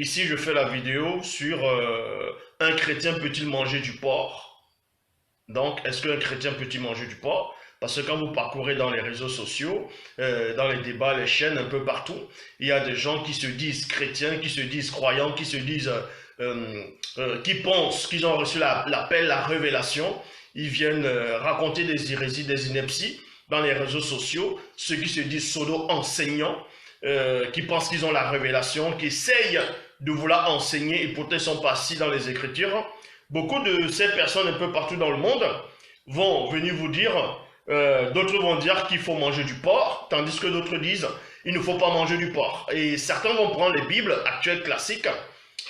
ici je fais la vidéo sur un chrétien peut-il manger du porc? Donc, est-ce qu'un chrétien peut-il manger du porc? Parce que quand vous parcourez dans les réseaux sociaux, dans les débats, les chaînes, un peu partout, il y a des gens qui se disent chrétiens, qui se disent croyants, qui se disent, qui pensent qu'ils ont reçu l'appel, la révélation. Ils viennent raconter des hérésies, des inepties dans les réseaux sociaux. Ceux qui se disent pseudo-enseignants, qui pensent qu'ils ont la révélation, qui essayent de vouloir enseigner et pourtant ils sont pas assis dans les Écritures. Beaucoup de ces personnes un peu partout dans le monde vont venir vous dire, d'autres vont dire qu'il faut manger du porc, tandis que d'autres disent il ne faut pas manger du porc. Et certains vont prendre les Bibles actuelles classiques.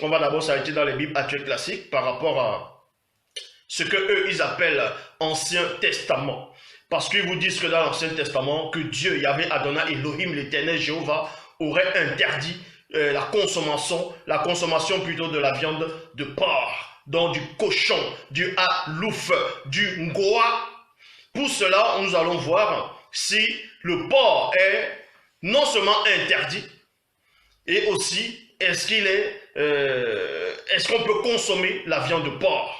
On va d'abord s'arrêter dans les Bibles actuelles classiques par rapport à ce que eux ils appellent Ancien Testament. Parce qu'ils vous disent que dans l'Ancien Testament, que Dieu, Yahvé Adonai Elohim, l'Éternel Jéhovah, aurait interdit la consommation plutôt de la viande de porc, donc du cochon, du halouf, du ngoa. Pour cela, nous allons voir si le porc est non seulement interdit, et aussi est-ce qu'on peut consommer la viande de porc.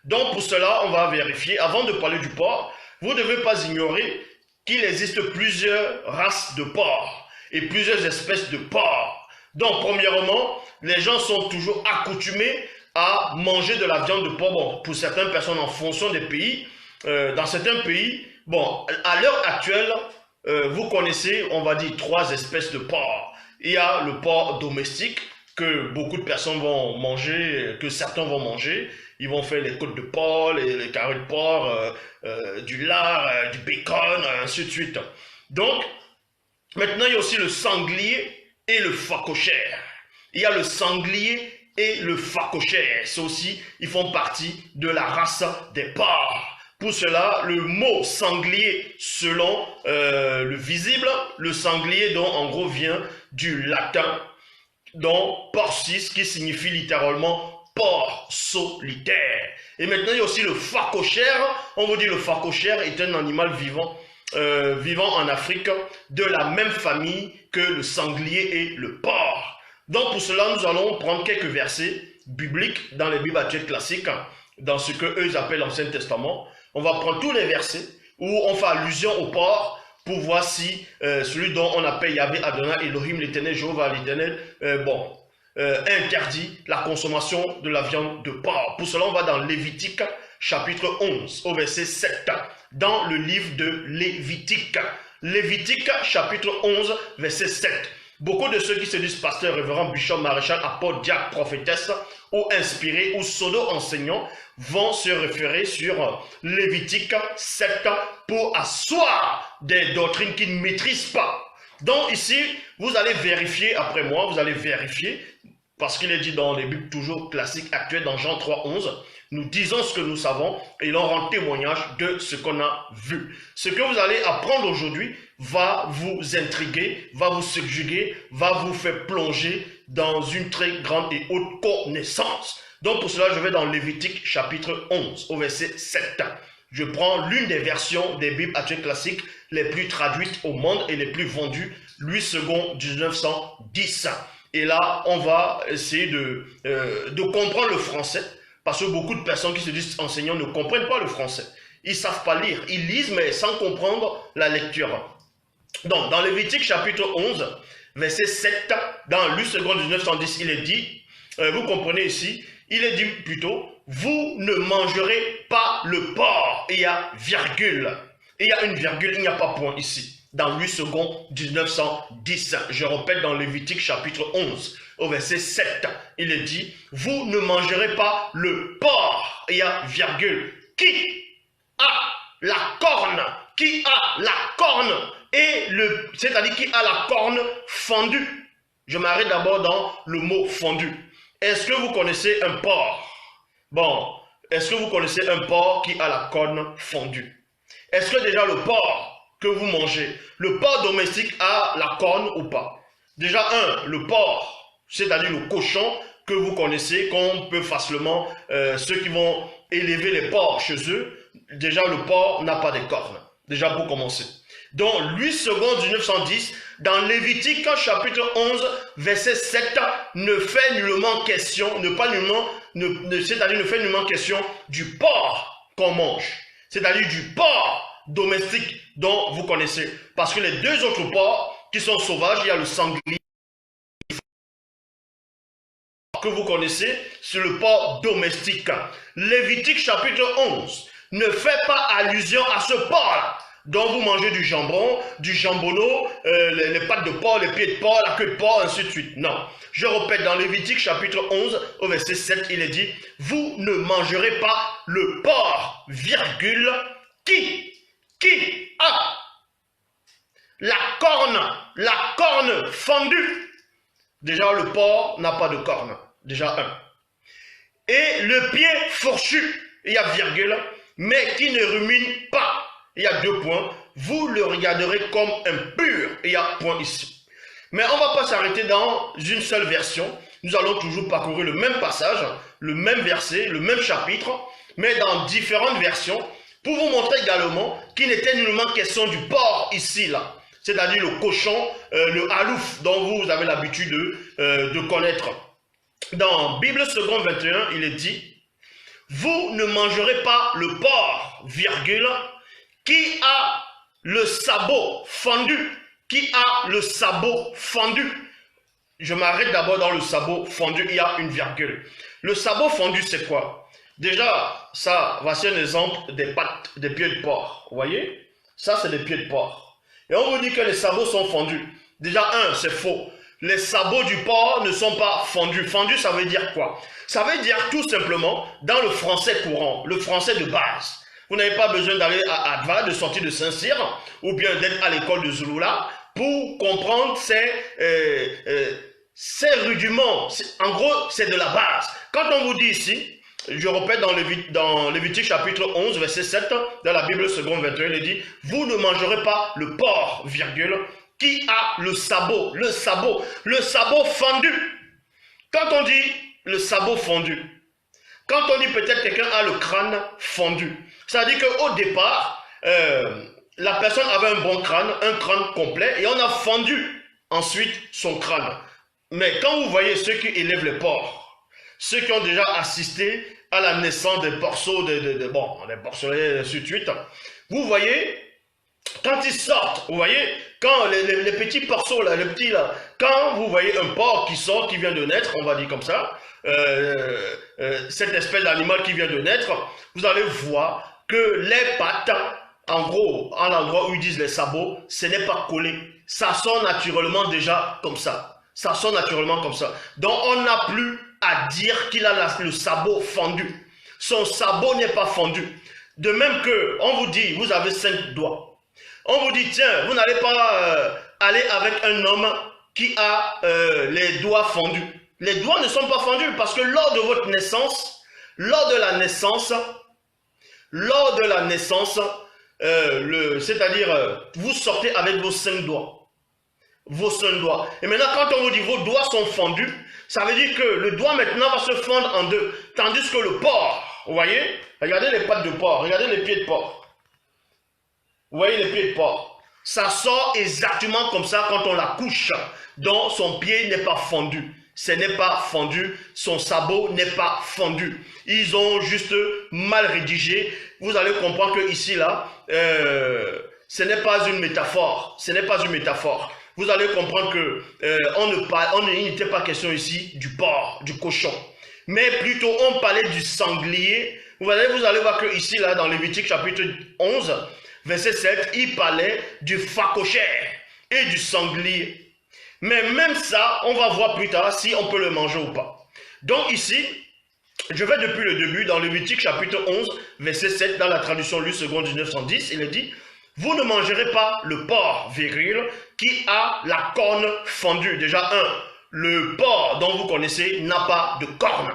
Donc pour cela, on va vérifier, avant de parler du porc, vous ne devez pas ignorer qu'il existe plusieurs races de porc et plusieurs espèces de porc. Donc premièrement, les gens sont toujours accoutumés à manger de la viande de porc. Bon, pour certaines personnes en fonction des pays, dans certains pays, bon, à l'heure actuelle, vous connaissez, on va dire, 3 espèces de porc. Il y a le porc domestique que beaucoup de personnes vont manger, que certains vont manger. Ils vont faire les côtes de porc, les carrés de porc, du lard, du bacon, ainsi de suite. Donc, maintenant, il y a aussi le sanglier et le phacochère. Il y a le sanglier et le phacochère. C'est aussi, ils font partie de la race des porcs. Pour cela, le mot sanglier, selon le visible, le sanglier, donc en gros, vient du latin, donc porcis, qui signifie littéralement porc solitaire. Et maintenant, il y a aussi le phacochère. On vous dit le phacochère est un animal vivant, vivant en Afrique, de la même famille que le sanglier et le porc. Donc pour cela, nous allons prendre quelques versets bibliques dans les Bibles actuelles classiques, dans ce que eux appellent l'Ancien Testament. On va prendre tous les versets où on fait allusion au porc pour voir si celui dont on appelle Yahvé Adonai Elohim, l'Éternel Jéhovah, l'Éternel, interdit la consommation de la viande de porc. Pour cela, on va dans Lévitique, chapitre 11, au verset 7, dans le livre de Lévitique. Lévitique, chapitre 11, verset 7. Beaucoup de ceux qui se disent pasteurs, révérends, bishop, maréchal, apôtres, diacres, prophétesses, ou inspirés, ou pseudo-enseignants, vont se référer sur Lévitique 7 pour asseoir des doctrines qu'ils ne maîtrisent pas. Donc ici, vous allez vérifier, après moi, vous allez vérifier, parce qu'il est dit dans les Bibles toujours classiques actuelles, dans Jean 3, 11, nous disons ce que nous savons et l'on rend témoignage de ce qu'on a vu. Ce que vous allez apprendre aujourd'hui va vous intriguer, va vous subjuguer, va vous faire plonger dans une très grande et haute connaissance. Donc pour cela, je vais dans Lévitique chapitre 11 au verset 7. Je prends l'une des versions des Bibles actuelles classiques les plus traduites au monde et les plus vendues, Louis II 1910. Et là, on va essayer de comprendre le français, parce que beaucoup de personnes qui se disent enseignants ne comprennent pas le français. Ils ne savent pas lire, ils lisent mais sans comprendre la lecture. Donc, dans Lévitique chapitre 11, verset 7, dans Louis II 1910, il est dit, vous comprenez ici, il est dit plutôt, vous ne mangerez pas le porc. Il y a virgule. Il y a une virgule, il n'y a pas point ici. Dans Louis II 1910, je répète dans Lévitique chapitre 11, au verset 7, il est dit, vous ne mangerez pas le porc. Il y a virgule. Qui a la corne? Qui a la corne? Et c'est-à-dire qui a la corne fendue. Je m'arrête d'abord dans le mot fendu. Est-ce que vous connaissez un porc? Bon, est-ce que vous connaissez un porc qui a la corne fendue? Est-ce que déjà le porc que vous mangez, le porc domestique a la corne ou pas? Déjà le porc, c'est-à-dire le cochon que vous connaissez, qu'on peut facilement, ceux qui vont élever les porcs chez eux, déjà le porc n'a pas de cornes, déjà pour commencer. Donc, 8 secondes du 910, dans Lévitique chapitre 11, verset 7, ne fait nullement question, c'est-à-dire ne fait nullement question du porc qu'on mange, c'est-à-dire du porc domestique dont vous connaissez. Parce que les deux autres porcs qui sont sauvages, il y a le sanglier que vous connaissez, c'est le porc domestique. Lévitique chapitre 11 ne fait pas allusion à ce porc-là, dont vous mangez du jambon, du jambonneau, les pattes de porc, les pieds de porc, la queue de porc, ainsi de suite. Non. Je répète, dans Lévitique chapitre 11, au verset 7, il est dit, vous ne mangerez pas le porc, virgule, qui a la corne fendue. Déjà, le porc n'a pas de corne. Déjà un. Et le pied fourchu, il y a virgule, mais qui ne rumine pas. Il y a 2 points. Vous le regarderez comme impur. Il y a point ici. Mais on ne va pas s'arrêter dans une seule version. Nous allons toujours parcourir le même passage, le même verset, le même chapitre, mais dans différentes versions, pour vous montrer également qu'il n'était nullement question du porc ici, là. C'est-à-dire le cochon, le halouf, dont vous avez l'habitude de connaître. Dans Bible seconde 21, il est dit, vous ne mangerez pas le porc, virgule, qui a le sabot fendu. Qui a le sabot fendu. Je m'arrête d'abord dans le sabot fendu, il y a une virgule. Le sabot fendu, c'est quoi? Déjà, ça, voici un exemple des pattes, des pieds de porc. Vous voyez? Ça, c'est des pieds de porc. Et on vous dit que les sabots sont fendus. Déjà, c'est faux. Les sabots du porc ne sont pas fendus. Fendu, ça veut dire quoi? Ça veut dire tout simplement, dans le français courant, le français de base. Vous n'avez pas besoin d'aller à Adva, de sortir de Saint-Cyr, ou bien d'être à l'école de Zulula, pour comprendre ces rudiments. En gros, c'est de la base. Quand on vous dit ici, je répète dans Lévitique chapitre 11, verset 7, dans la Bible seconde 21, il dit, vous ne mangerez pas le porc, virgule, qui a le sabot fendu. Quand on dit le sabot fendu, quand on dit peut-être quelqu'un a le crâne fendu, ça veut dire qu'au départ, la personne avait un bon crâne, un crâne complet, et on a fendu ensuite son crâne. Mais quand vous voyez ceux qui élèvent les porcs, ceux qui ont déjà assisté à la naissance des porceaux, des porcelets, et ainsi de suite, vous voyez, quand ils sortent, vous voyez, quand les petits porceaux, là, les petits là, quand vous voyez un porc qui sort, qui vient de naître, on va dire comme ça, cette espèce d'animal qui vient de naître, vous allez voir que les pattes, en gros, à l'endroit où ils disent les sabots, ce n'est pas collé. Ça sort naturellement déjà comme ça. Ça sort naturellement comme ça. Donc on n'a plus à dire qu'il a le sabot fendu. Son sabot n'est pas fendu. De même que, on vous dit, vous avez 5 doigts. On vous dit, tiens, vous n'allez pas aller avec un homme qui a les doigts fendus. Les doigts ne sont pas fendus parce que lors de votre naissance, lors de la naissance, c'est-à-dire, vous sortez avec vos 5 doigts. Vos 5 doigts. Et maintenant, quand on vous dit vos doigts sont fendus, ça veut dire que le doigt maintenant va se fendre en 2. Tandis que le porc, vous voyez, regardez les pattes de porc, regardez les pieds de porc. Vous voyez les pieds de porc. Ça sort exactement comme ça quand on la couche. Donc son pied n'est pas fendu. Ce n'est pas fendu, son sabot n'est pas fendu. Ils ont juste mal rédigé. Vous allez comprendre que ici, là, ce n'est pas une métaphore. Ce n'est pas une métaphore. Vous allez comprendre que il n'était pas question ici du porc, du cochon. Mais plutôt, on parlait du sanglier. Vous allez voir que ici, là, dans Lévitique chapitre 11, verset 7, il parlait du phacochère et du sanglier. Mais même ça, on va voir plus tard si on peut le manger ou pas. Donc ici, je vais depuis le début, dans Lévitique chapitre 11, verset 7, dans la traduction Lue seconde 1910, il est dit, « Vous ne mangerez pas le porc, virgule, qui a la corne fendue. » Déjà, le porc dont vous connaissez n'a pas de corne.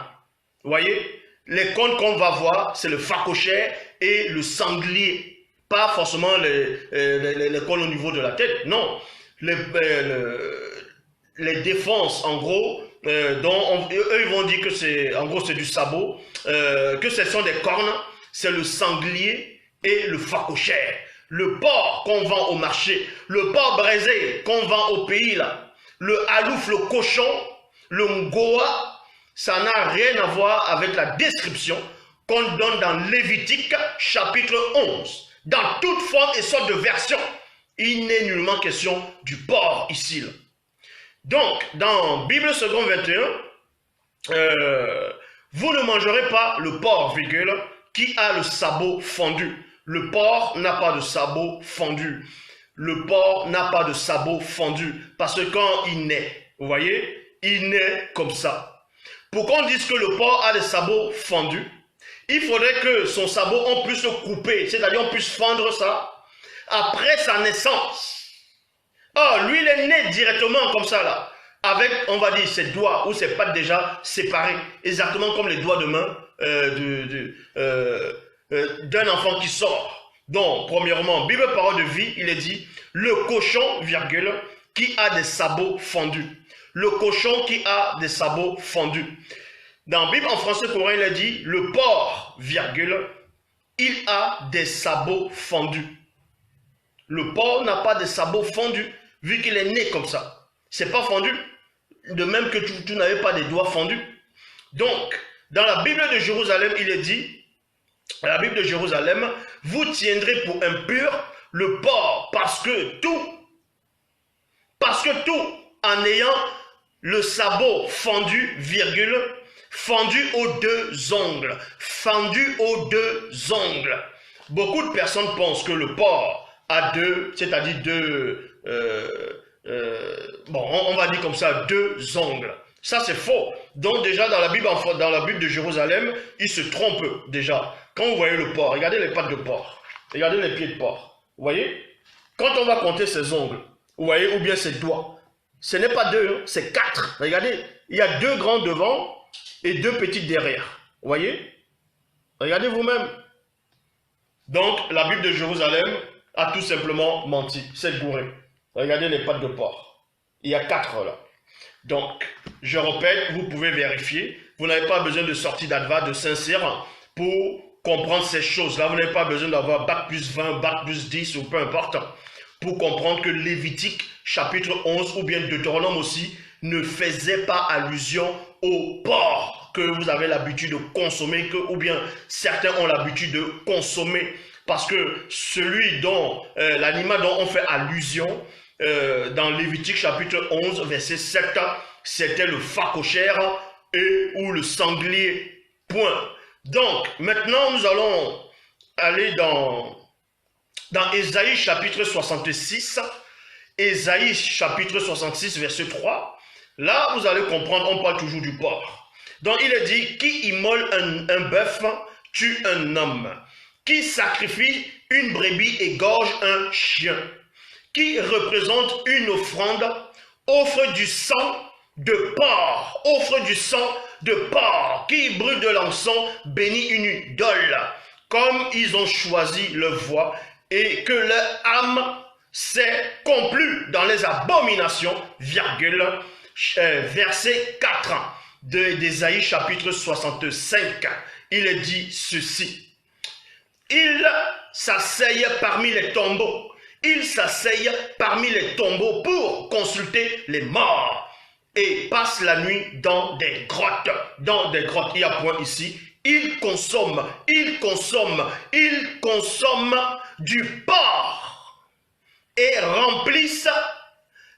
Vous voyez, les cornes qu'on va voir, c'est le phacochère et le sanglier. Pas forcément les cornes au niveau de la tête, non. Les défenses, en gros, eux ils vont dire que c'est, en gros, c'est du sabot, que ce sont des cornes, c'est le sanglier et le phacochère. le porc qu'on vend au marché, le porc braisé qu'on vend au pays, là, le halouf, le cochon, le ngoa, ça n'a rien à voir avec la description qu'on donne dans Lévitique chapitre 11. Dans toute forme et sorte de version, il n'est nullement question du porc ici. Là. Donc, dans Bible seconde 21, vous ne mangerez pas le porc, virgule, qui a le sabot fendu. Le porc n'a pas de sabot fendu. Le porc n'a pas de sabot fendu. Parce que quand il naît, vous voyez, il naît comme ça. Pour qu'on dise que le porc a des sabots fendus, il faudrait que son sabot, on puisse le couper, c'est-à-dire on puisse fendre ça après sa naissance. Or, lui, il est né directement comme ça, là, avec, on va dire, ses doigts ou ses pattes déjà séparées, exactement comme les doigts de main d'un enfant qui sort. Donc, premièrement, Bible Parole de Vie, il est dit, le cochon, virgule, qui a des sabots fendus. Le cochon qui a des sabots fendus. Dans Bible en français courant, il est dit, le porc, virgule, il a des sabots fendus. Le porc n'a pas de sabots fendus, vu qu'il est né comme ça. C'est pas fendu. De même que tu n'avais pas des doigts fendus. Donc, dans la Bible de Jérusalem, il est dit, la Bible de Jérusalem, vous tiendrez pour impur le porc, parce que tout, en ayant le sabot fendu, virgule, fendu aux deux ongles, fendu aux deux ongles. Beaucoup de personnes pensent que le porc a deux, c'est-à-dire deux, on va dire comme ça, deux ongles. Ça, c'est faux. Donc, déjà, dans la Bible de Jérusalem, ils se trompent déjà. Quand vous voyez le porc, regardez les pattes de porc. Regardez les pieds de porc. Vous voyez? Quand on va compter ses ongles, vous voyez, ou bien ses doigts, ce n'est pas deux, hein, c'est 4. Regardez, il y a 2 grands devant et 2 petits derrière. Vous voyez? Regardez vous-même. Donc, la Bible de Jérusalem a tout simplement menti. C'est gouré. Regardez les pattes de porc. Il y a 4 là. Donc, je répète, vous pouvez vérifier. Vous n'avez pas besoin de sortie d'Adva, de Saint-Cyr pour comprendre ces choses-là. Vous n'avez pas besoin d'avoir bac plus 20, bac plus 10 ou peu importe pour comprendre que Lévitique chapitre 11 ou bien Deutéronome aussi ne faisait pas allusion au porc que vous avez l'habitude de consommer, ou bien certains ont l'habitude de consommer. Parce que celui dont, l'animal dont on fait allusion dans Lévitique chapitre 11 verset 7, c'était le phacochère ou le sanglier. Point. Donc, maintenant nous allons aller dans Ésaïe chapitre 66, Ésaïe chapitre 66 verset 3. Là, vous allez comprendre, on parle toujours du porc. Donc, il est dit, qui immole un bœuf tue un homme. Qui sacrifie une brebis égorge un chien. Qui représente une offrande, offre du sang de porc. Offre du sang de porc. Qui brûle de l'encens, bénit une idole. Comme ils ont choisi leur voie et que leur âme s'est complue dans les abominations, virgule, verset 4 d'Ésaïe chapitre 65, il est dit ceci. Il s'asseye parmi les tombeaux. Il s'asseye parmi les tombeaux pour consulter les morts et passe la nuit dans des grottes. Dans des grottes, il y a point ici. Il consomme du porc et remplissent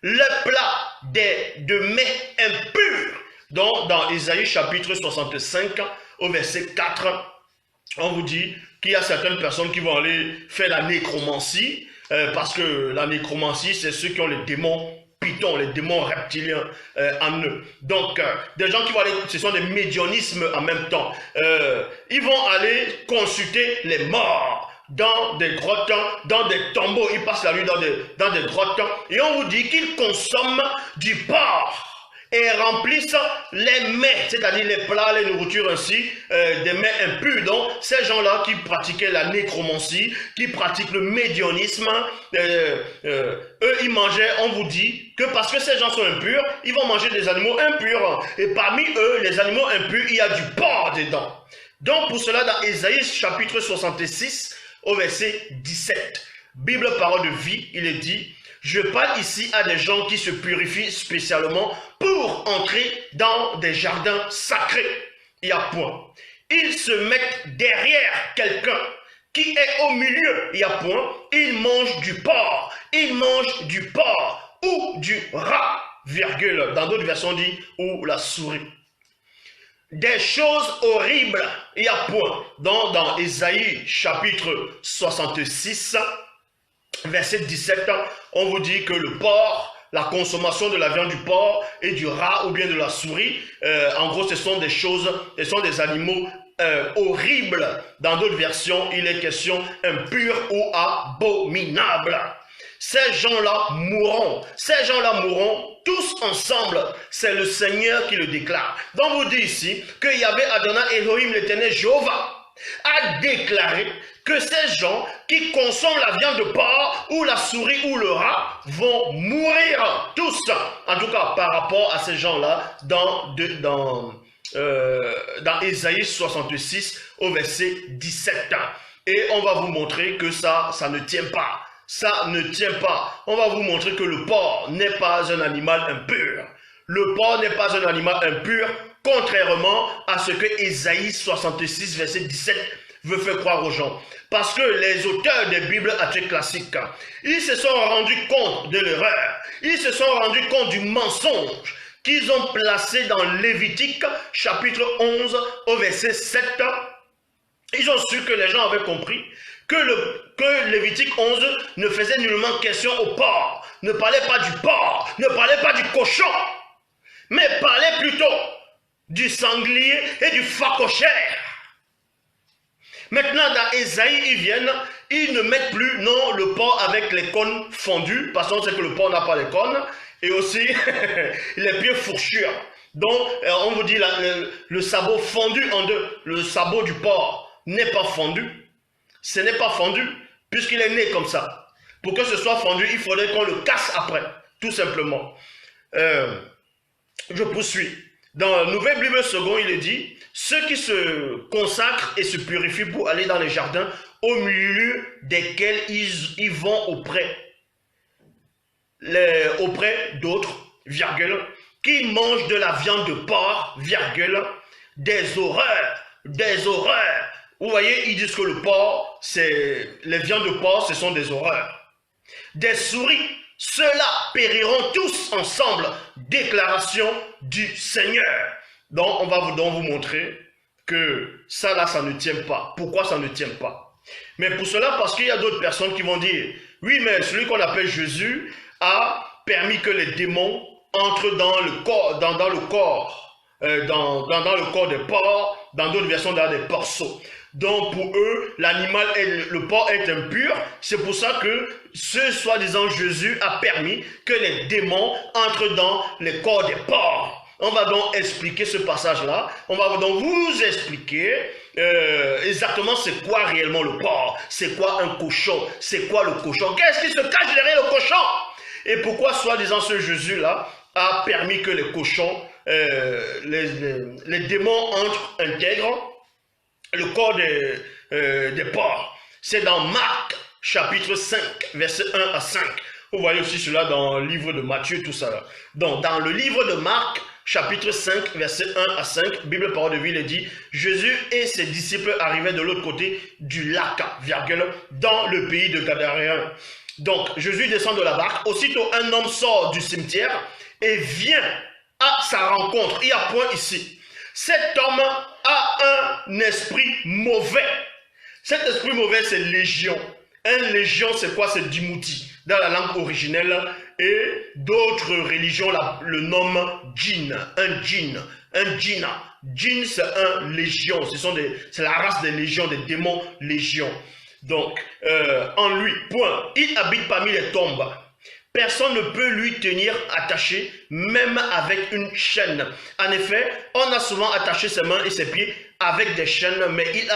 le plat de mets impurs. Donc, dans Ésaïe chapitre 65, au verset 4, on vous dit qu'il y a certaines personnes qui vont aller faire la nécromancie, parce que la nécromancie, c'est ceux qui ont les démons pythons, les démons reptiliens en eux. Donc, des gens qui vont aller, ce sont des médianismes en même temps. Ils vont aller consulter les morts dans des grottes, dans des tombeaux. Ils passent la nuit dans des grottes. Et on vous dit qu'ils consomment du porc et remplissent les mets, c'est-à-dire les plats, les nourritures ainsi, des mets impurs. Donc, ces gens-là qui pratiquaient la nécromancie, qui pratiquent le médianisme, eux, ils mangeaient, on vous dit, que parce que ces gens sont impurs, ils vont manger des animaux impurs. Et parmi eux, les animaux impurs, il y a du porc dedans. Donc, pour cela, dans Ésaïe chapitre 66, au verset 17, Bible Parole de Vie, il est dit, je parle ici à des gens qui se purifient spécialement pour entrer dans des jardins sacrés. Il y a point. Ils se mettent derrière quelqu'un qui est au milieu. Il y a point. Ils mangent du porc. Ils mangent du porc ou du rat, virgule. Dans d'autres versions, on dit ou la souris. Des choses horribles. Il y a point. Dans Ésaïe chapitre 66, verset 17, on vous dit que le porc, la consommation de la viande du porc et du rat ou bien de la souris, en gros, ce sont des choses, ce sont des animaux horribles. Dans d'autres versions, il est question impurs ou abominables. Ces gens-là mourront. Ces gens-là mourront tous ensemble. C'est le Seigneur qui le déclare. Donc, vous dit ici que Yahvé Adonai Elohim, l'éternel Jéhovah, a déclaré que ces gens qui consomment la viande de porc ou la souris ou le rat vont mourir tous. En tout cas, par rapport à ces gens-là, dans Ésaïe 66 au verset 17. Et on va vous montrer que ça ne tient pas. Ça ne tient pas. On va vous montrer que le porc n'est pas un animal impur. Le porc n'est pas un animal impur, contrairement à ce que Ésaïe 66, verset 17 veut faire croire aux gens. Parce que les auteurs des Bibles athées classiques, ils se sont rendus compte de l'erreur. Ils se sont rendus compte du mensonge qu'ils ont placé dans Lévitique, chapitre 11, au verset 7. Ils ont su que les gens avaient compris que Lévitique 11 ne faisait nullement question au porc, ne parlait pas du porc, ne parlait pas du cochon, mais parlait plutôt du sanglier et du phacochère. Maintenant, dans Ésaïe, ils ne mettent plus, non, le porc avec les cônes fondus, parce qu'on sait que le porc n'a pas les cônes, et aussi les pieds fourchus. Donc, on vous dit, le sabot fondu en deux, le sabot du porc n'est pas fondu. Ce n'est pas fondu, puisqu'il est né comme ça. Pour que ce soit fondu, il faudrait qu'on le casse après, tout simplement. Je poursuis. Dans la Nouvelle Bible seconde, il est dit, ceux qui se consacrent et se purifient pour aller dans les jardins, au milieu desquels ils vont auprès d'autres, virgule, qui mangent de la viande de porc, virgule, des horreurs. Vous voyez, ils disent que le porc, les viandes de porc, ce sont des horreurs. Des souris, ceux-là périront tous ensemble. Déclaration du Seigneur. Donc, on va vous montrer que ça là, ça ne tient pas. Pourquoi ça ne tient pas? Mais pour cela, parce qu'il y a d'autres personnes qui vont dire, oui, mais celui qu'on appelle Jésus a permis que les démons entrent dans le corps, dans le corps des porcs, dans d'autres versions, dans des porceaux. Donc pour eux, le porc est impur. C'est pour ça que ce soi-disant Jésus a permis que les démons entrent dans les corps des porcs. On va donc expliquer ce passage-là. On va donc vous expliquer exactement c'est quoi réellement le porc. C'est quoi un cochon? C'est quoi le cochon? Qu'est-ce qui se cache derrière le cochon? Et pourquoi soi-disant ce Jésus-là a permis que les cochons, les démons intègrent le corps des porcs. C'est dans Marc, chapitre 5, verset 1 à 5. Vous voyez aussi cela dans le livre de Matthieu, tout ça là. Donc, dans le livre de Marc, chapitre 5, verset 1 à 5, Bible Parole de Vie, il dit, Jésus et ses disciples arrivaient de l'autre côté du lac, virgule, dans le pays de Gadaréen. Donc, Jésus descend de la barque. Aussitôt, un homme sort du cimetière et vient à sa rencontre. Il y a point ici. Cet homme a un esprit mauvais. Cet esprit mauvais, c'est légion. Un légion, c'est quoi? C'est dimouti dans la langue originelle. Et d'autres religions le nomment djinn. Un djinn. Un djinna. Djinn, c'est un légion. C'est la race des légions, des démons légions. Donc, en lui, point. Il habite parmi les tombes. Personne ne peut lui tenir attaché, même avec une chaîne. En effet, on a souvent attaché ses mains et ses pieds avec des chaînes, mais il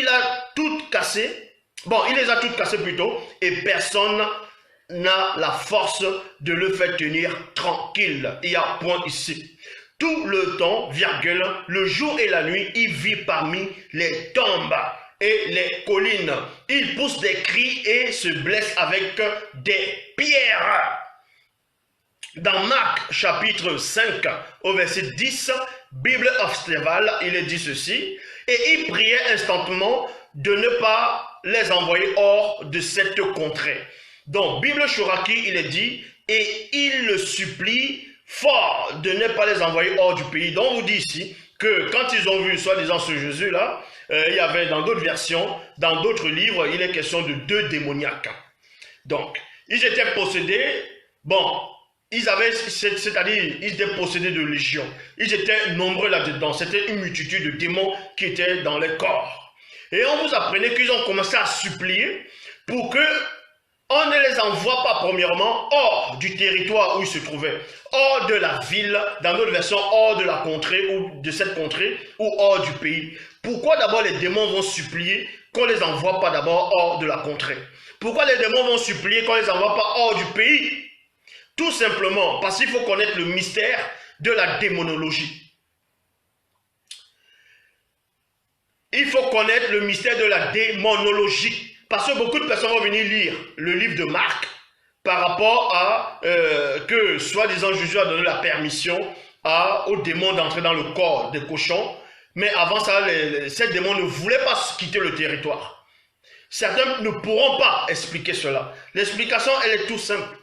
a toutes cassé. Bon, il les a toutes cassées plutôt, et personne n'a la force de le faire tenir tranquille. Il y a point ici. Tout le temps, virgule, le jour et la nuit, il vit parmi les tombes. et les collines. Ils poussent des cris et se blessent avec des pierres. Dans Marc chapitre 5 au verset 10, Bible observale, il est dit ceci, et il priait instantanément de ne pas les envoyer hors de cette contrée. Donc, Bible Chouraki, il est dit, et il le supplie fort de ne pas les envoyer hors du pays. Donc, on vous dit ici que quand ils ont vu, soi-disant, ce Jésus-là, il y avait dans d'autres versions, dans d'autres livres, il est question de 2 démoniaques. Donc, ils étaient possédés, bon, ils avaient, c'est-à-dire, ils étaient possédés de légions. Ils étaient nombreux là-dedans. C'était une multitude de démons qui étaient dans les corps. Et on vous apprenait qu'ils ont commencé à supplier pour que on ne les envoie pas premièrement hors du territoire où ils se trouvaient, hors de la ville, dans d'autres versions, hors de la contrée ou de cette contrée ou hors du pays. Pourquoi d'abord les démons vont supplier qu'on ne les envoie pas d'abord hors de la contrée? Pourquoi les démons vont supplier qu'on ne les envoie pas hors du pays? Tout simplement parce qu'il faut connaître le mystère de la démonologie. Il faut connaître le mystère de la démonologie. Parce que beaucoup de personnes vont venir lire le livre de Marc par rapport à que, soi-disant, Jésus a donné la permission aux démons d'entrer dans le corps des cochons. Mais avant ça, ces démons ne voulaient pas quitter le territoire. Certains ne pourront pas expliquer cela. L'explication, elle est tout simple.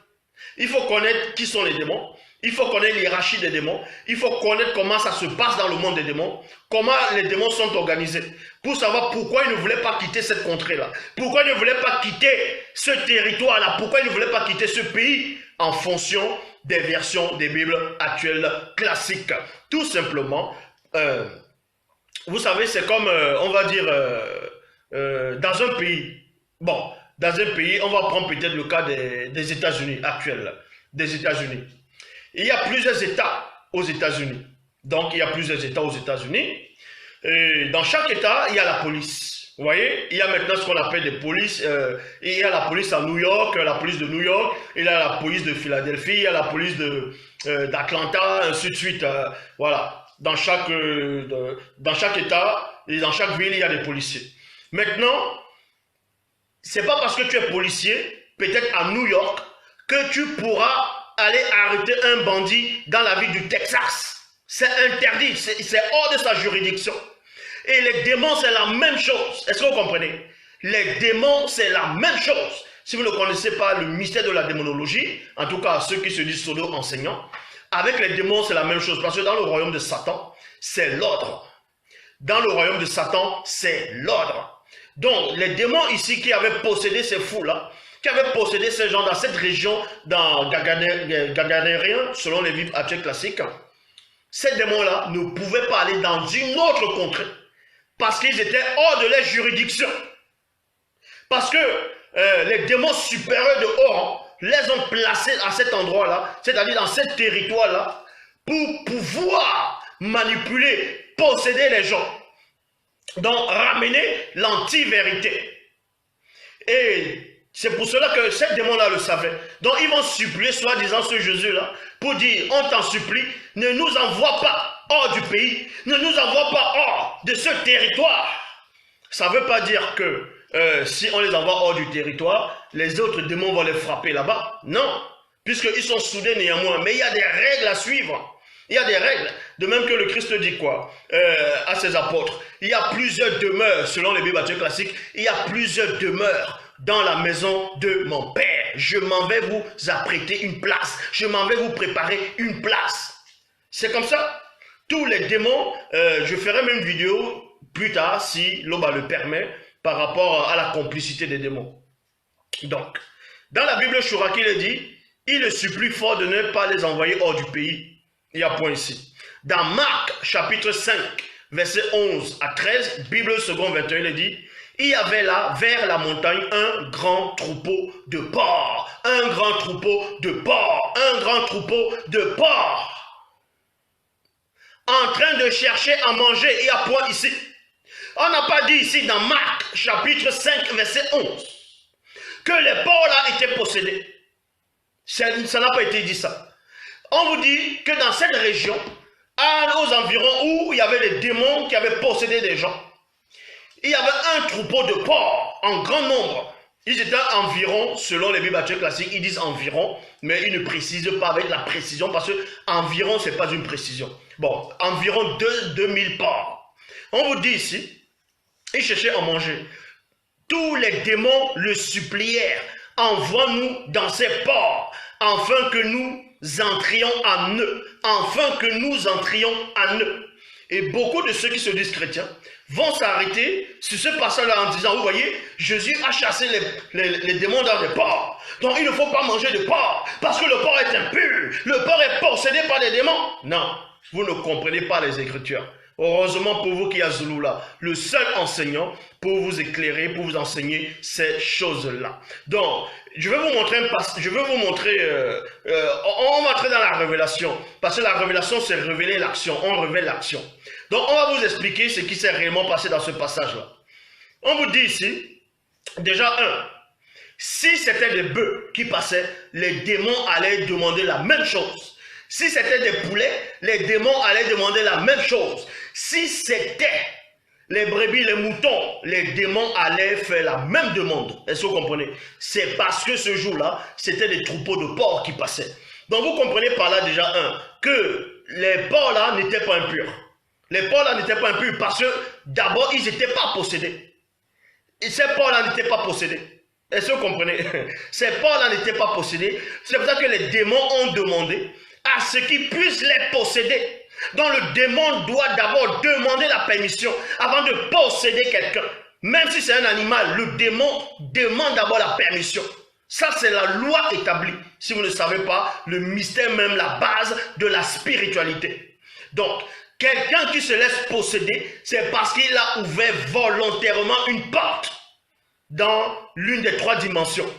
Il faut connaître qui sont les démons. Il faut connaître l'hiérarchie des démons. Il faut connaître comment ça se passe dans le monde des démons. Comment les démons sont organisés. Pour savoir pourquoi ils ne voulaient pas quitter cette contrée-là. Pourquoi ils ne voulaient pas quitter ce territoire-là. Pourquoi ils ne voulaient pas quitter ce pays. En fonction des versions des Bibles actuelles classiques. Tout simplement, vous savez, c'est comme, on va dire, dans un pays. Bon, dans un pays, on va prendre peut-être le cas des États-Unis actuels. Des États-Unis. Il y a plusieurs États aux États-Unis. Donc, il y a plusieurs États aux États-Unis. Et dans chaque État, il y a la police. Vous voyez, il y a maintenant ce qu'on appelle des polices. Il y a la police à New York, la police de New York. Il y a la police de Philadelphie, il y a la police d'Atlanta, ainsi de suite. Voilà. Dans chaque État et dans chaque ville, il y a des policiers. Maintenant, c'est pas parce que tu es policier, peut-être à New York, que tu pourras aller arrêter un bandit dans la ville du Texas. C'est interdit, c'est hors de sa juridiction. Et les démons, c'est la même chose. Est-ce que vous comprenez? Les démons, c'est la même chose. Si vous ne connaissez pas le mystère de la démonologie, en tout cas ceux qui se disent pseudo-enseignants, avec les démons, c'est la même chose. Parce que dans le royaume de Satan, c'est l'ordre. Dans le royaume de Satan, c'est l'ordre. Donc, les démons ici qui avaient possédé ces fous-là, qui avaient possédé ces gens dans cette région, dans Gaganérien, selon les Bibles actuelles classiques, ces démons-là ne pouvaient pas aller dans une autre contrée parce qu'ils étaient hors de leur juridiction. Parce que les démons supérieurs de haut les ont placés à cet endroit-là, c'est-à-dire dans ce territoire-là, pour pouvoir manipuler, posséder les gens. Donc, ramener l'anti-vérité. Et c'est pour cela que ces démons-là le savaient. Donc, ils vont supplier, soi-disant, ce Jésus-là, pour dire, on t'en supplie, ne nous envoie pas hors du pays, ne nous envoie pas hors de ce territoire. Ça ne veut pas dire que si on les envoie hors du territoire, les autres démons vont les frapper là-bas. Non, puisqu'ils sont soudés néanmoins. Mais il y a des règles à suivre. Il y a des règles. De même que le Christ dit quoi à ses apôtres. Il y a plusieurs demeures, selon les Bibles classiques, il y a plusieurs demeures dans la maison de mon Père. Je m'en vais vous apprêter une place. Je m'en vais vous préparer une place. C'est comme ça. Tous les démons, je ferai même une vidéo plus tard, si l'Oba le permet, par rapport à la complicité des démons. Donc, dans la Bible Chouraki, il est dit, il le supplie fort de ne pas les envoyer hors du pays. Il y a point ici. Dans Marc, chapitre 5, versets 11 à 13, Bible second 21, il est dit, il y avait là, vers la montagne, un grand troupeau de porcs. Un grand troupeau de porcs. Un grand troupeau de porcs. En train de chercher à manger. Il y a point ici. On n'a pas dit ici dans Marc, chapitre 5, verset 11, que les porcs là étaient possédés. Ça n'a pas été dit ça. On vous dit que dans cette région, aux environs où il y avait des démons qui avaient possédé des gens, il y avait un troupeau de porcs en grand nombre. Ils étaient environ, selon les Bibles classiques, ils disent environ, mais ils ne précisent pas avec la précision parce que environ, ce n'est pas une précision. Bon, environ 2000 porcs. On vous dit ici, ils cherchaient à manger. Tous les démons le supplièrent, envoie-nous dans ces porcs, afin que nous entrions en eux, afin que nous entrions en eux. Et beaucoup de ceux qui se disent chrétiens vont s'arrêter sur ce passage-là en disant, vous voyez, Jésus a chassé les démons dans les porcs. Donc il ne faut pas manger de porc, parce que le porc est impur, le porc est possédé par des démons. Non, vous ne comprenez pas les Écritures. Heureusement pour vous qu'il y a Zoulou là, le seul enseignant pour vous éclairer, pour vous enseigner ces choses-là. Donc, je vais vous montrer, on va entrer dans la révélation, parce que la révélation c'est révéler l'action, on révèle l'action. Donc, on va vous expliquer ce qui s'est réellement passé dans ce passage-là. On vous dit ici, déjà si c'était des bœufs qui passaient, les démons allaient demander la même chose. Si c'était des poulets, les démons allaient demander la même chose. Si c'était les brebis, les moutons, les démons allaient faire la même demande. Est-ce que vous comprenez? C'est parce que ce jour-là, c'était des troupeaux de porcs qui passaient. Donc vous comprenez par là déjà que les porcs-là n'étaient pas impurs. Les porcs-là n'étaient pas impurs parce que d'abord, ils n'étaient pas possédés. Et ces porcs-là n'étaient pas possédés. Est-ce que vous comprenez? Ces porcs-là n'étaient pas possédés. C'est pour ça que les démons ont demandé à ce qu'ils puissent les posséder. Donc le démon doit d'abord demander la permission avant de posséder quelqu'un. Même si c'est un animal, le démon demande d'abord la permission. Ça, c'est la loi établie. Si vous ne savez pas, le mystère même, la base de la spiritualité. Donc, quelqu'un qui se laisse posséder, c'est parce qu'il a ouvert volontairement une porte dans l'une des trois dimensions.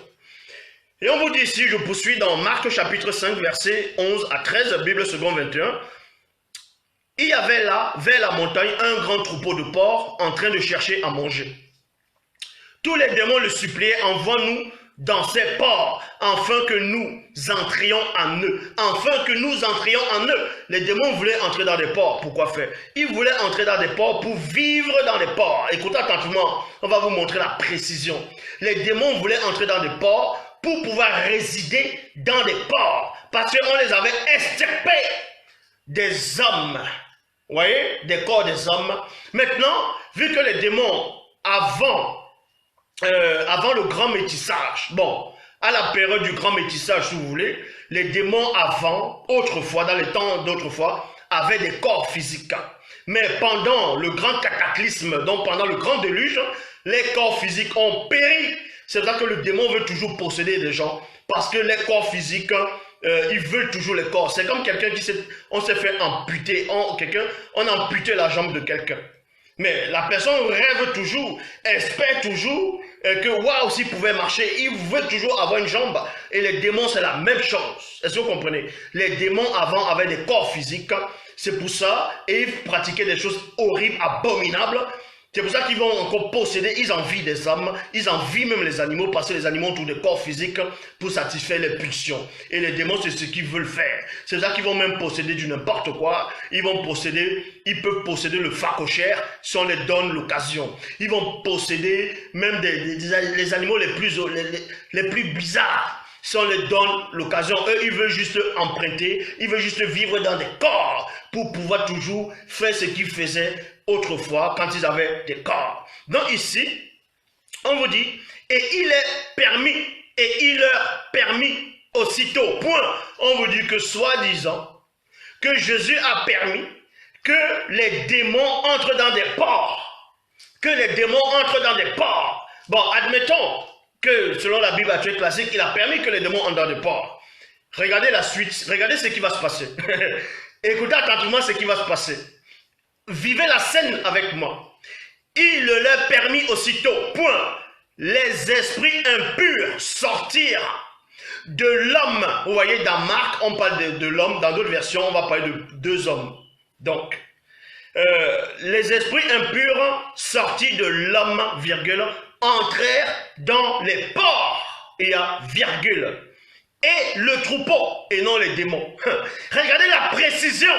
Et on vous dit ici, je poursuis dans Marc chapitre 5, versets 11 à 13, Bible seconde 21. Il y avait là, vers la montagne, un grand troupeau de porcs en train de chercher à manger. Tous les démons le suppliaient, envoie-nous dans ces porcs, afin que nous entrions en eux. Afin que nous entrions en eux. Les démons voulaient entrer dans des porcs. Pourquoi faire? Ils voulaient entrer dans des porcs pour vivre dans des porcs. Écoutez attentivement, on va vous montrer la précision. Les démons voulaient entrer dans des porcs pour pouvoir résider dans des porcs. Parce qu'on les avait extirpés des hommes. Vous voyez? Des corps des hommes. Maintenant, vu que les démons, avant le grand métissage, bon, à la période du grand métissage, si vous voulez, les démons avant, autrefois, dans les temps d'autrefois, avaient des corps physiques. Mais pendant le grand cataclysme, donc pendant le grand déluge, les corps physiques ont péri. C'est pour ça que le démon veut toujours posséder des gens, parce que les corps physiques, ils veulent toujours les corps. C'est comme quelqu'un qui s'est fait amputer, on a amputé la jambe de quelqu'un. Mais la personne rêve toujours, espère toujours que waouh, s'il pouvait marcher, il veut toujours avoir une jambe. Et les démons, c'est la même chose. Est-ce que vous comprenez? Les démons avant avaient des corps physiques. C'est pour ça, et ils pratiquaient des choses horribles, abominables. C'est pour ça qu'ils vont encore posséder, ils envient des hommes, ils envient même les animaux, parce que les animaux ont tous des corps physiques pour satisfaire les pulsions. Et les démons, c'est ce qu'ils veulent faire. C'est ça qu'ils vont même posséder du n'importe quoi. Ils peuvent posséder le phacochère si on les donne l'occasion. Ils vont posséder même les animaux les plus bizarres. Si on les donne l'occasion, eux, ils veulent juste emprunter, ils veulent juste vivre dans des corps pour pouvoir toujours faire ce qu'ils faisaient autrefois quand ils avaient des corps. Donc ici, on vous dit, et il leur permit aussitôt, point. On vous dit que soi-disant, que Jésus a permis que les démons entrent dans des porcs. Que les démons entrent dans des porcs. Bon, admettons que selon la Bible actuelle classique, il a permis que les démons entrent dans des porcs. Regardez la suite, regardez ce qui va se passer. Écoutez attentivement ce qui va se passer. Vivez la scène avec moi. Il leur permit aussitôt, point, les esprits impurs sortirent de l'homme. Vous voyez, dans Marc, on parle de l'homme, dans d'autres versions, on va parler de deux hommes. Donc, les esprits impurs sortis de l'homme, virgule, entrèrent dans les porcs, et à virgule, et le troupeau, et non les démons. Regardez la précision.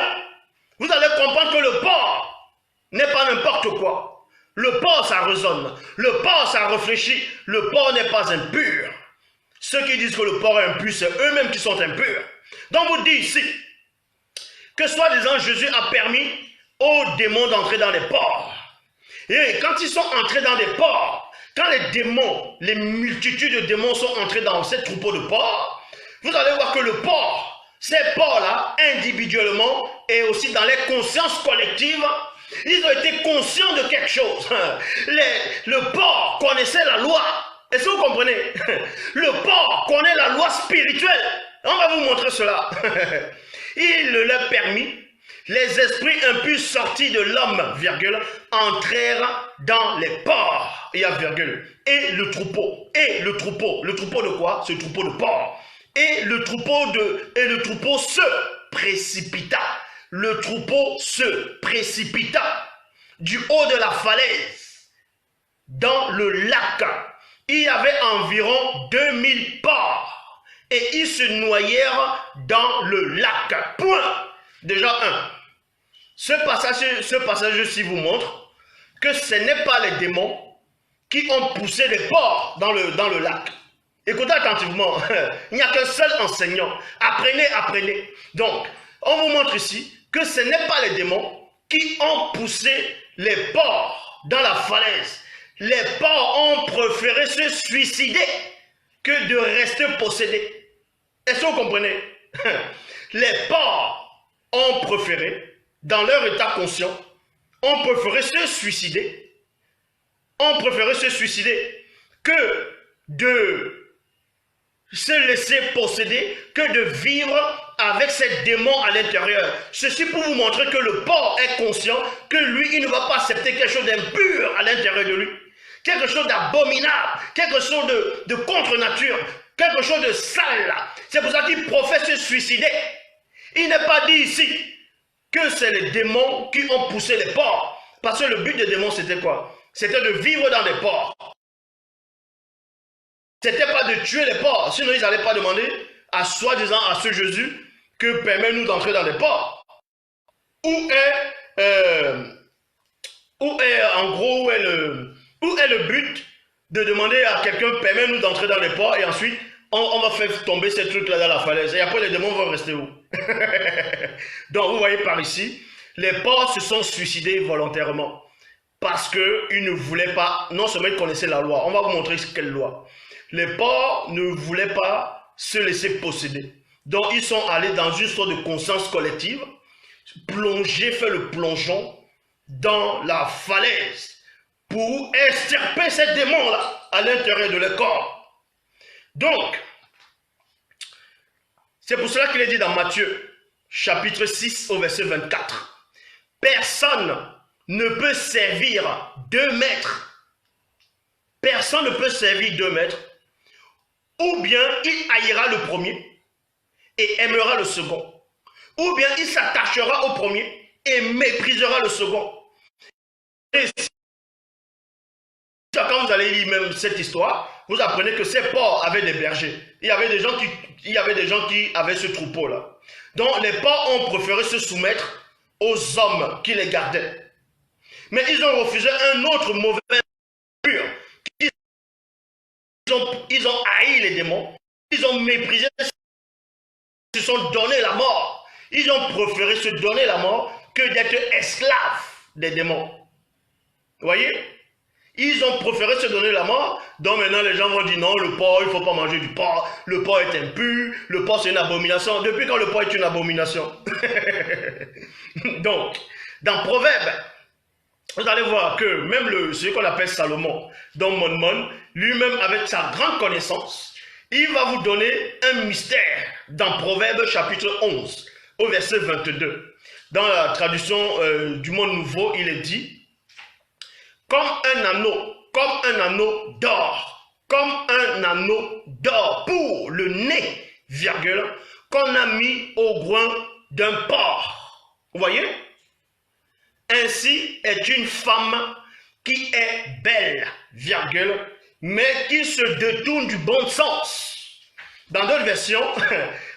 Vous allez comprendre que le porc n'est pas n'importe quoi. Le porc, ça résonne. Le porc, ça réfléchit. Le porc n'est pas impur. Ceux qui disent que le porc est impur, c'est eux-mêmes qui sont impurs. Donc vous dites ici que soi-disant Jésus a permis aux démons d'entrer dans les porcs. Et quand ils sont entrés dans des porcs, quand les démons, les multitudes de démons sont entrés dans ces troupeaux de porcs, vous allez voir que le porc, ces porcs-là, individuellement et aussi dans les consciences collectives, ils ont été conscients de quelque chose. Le porc connaissait la loi. Est-ce que vous comprenez? Le porc connaît la loi spirituelle. On va vous montrer cela. Il leur permit, les esprits impurs sortis de l'homme, virgule, entrèrent dans les porcs, il y a virgule, et le troupeau de quoi? Ce troupeau de porcs. Et le troupeau se précipita. Le troupeau se précipita du haut de la falaise dans le lac. Il y avait environ 2000 porcs et ils se noyèrent dans le lac. Point. Déjà un. Ce passage-ci vous montre que ce n'est pas les démons qui ont poussé les porcs dans le lac. Écoutez attentivement, il n'y a qu'un seul enseignant. Apprenez. Donc, on vous montre ici que ce n'est pas les démons qui ont poussé les porcs dans la falaise. Les porcs ont préféré se suicider que de rester possédés. Est-ce que vous comprenez? Les porcs ont préféré, dans leur état conscient, ont préféré se suicider. Ont préféré se suicider que de se laisser posséder, que de vivre avec ces démons à l'intérieur. Ceci pour vous montrer que le porc est conscient que lui, il ne va pas accepter quelque chose d'impur à l'intérieur de lui. Quelque chose d'abominable, quelque chose de contre-nature, quelque chose de sale. C'est pour ça qu'il professe se suicider. Il n'est pas dit ici que c'est les démons qui ont poussé les porcs. Parce que le but des démons, c'était quoi? C'était de vivre dans des porcs. C'était pas de tuer les porcs. Sinon, ils n'allaient pas demander à soi-disant à ce Jésus que permet-nous d'entrer dans les porcs. Où est le but de demander à quelqu'un permet-nous d'entrer dans les porcs et ensuite on va faire tomber ces trucs-là dans la falaise et après les démons vont rester où? Donc vous voyez par ici, les porcs se sont suicidés volontairement parce qu'ils ne voulaient pas, non seulement ils connaissaient la loi, on va vous montrer quelle loi. Les porcs ne voulaient pas se laisser posséder. Donc ils sont allés dans une sorte de conscience collective, faire le plongeon dans la falaise pour extirper ces démons-là à l'intérieur de leur corps. Donc, c'est pour cela qu'il est dit dans Matthieu, chapitre 6, au verset 24. Personne ne peut servir 2 maîtres. Personne ne peut servir 2 maîtres. Ou bien il haïra le premier et aimera le second. Ou bien il s'attachera au premier et méprisera le second. Et quand vous allez lire même cette histoire, vous apprenez que ces porcs avaient des bergers. Il y avait des gens qui avaient ce troupeau-là. Donc les porcs ont préféré se soumettre aux hommes qui les gardaient. Mais ils ont refusé un autre mauvais pur. Ils ont haï les démons. Ils ont méprisé, ils se sont donné la mort. Ils ont préféré se donner la mort que d'être esclaves des démons. Vous voyez? Ils ont préféré se donner la mort. Donc maintenant les gens vont dire non, le porc, il ne faut pas manger du porc. Le porc est impur. Le porc c'est une abomination. Depuis quand le porc est une abomination? Donc, dans Proverbe, vous allez voir que même celui qu'on appelle Salomon, dans Mon, lui-même avec sa grande connaissance, il va vous donner un mystère dans Proverbe chapitre 11, au verset 22. Dans la traduction du Monde Nouveau, il est dit comme un anneau d'or, pour le nez, virgule, qu'on a mis au groin d'un porc. Vous voyez? Ainsi est une femme qui est belle, virgule, mais qui se détourne du bon sens. Dans d'autres versions,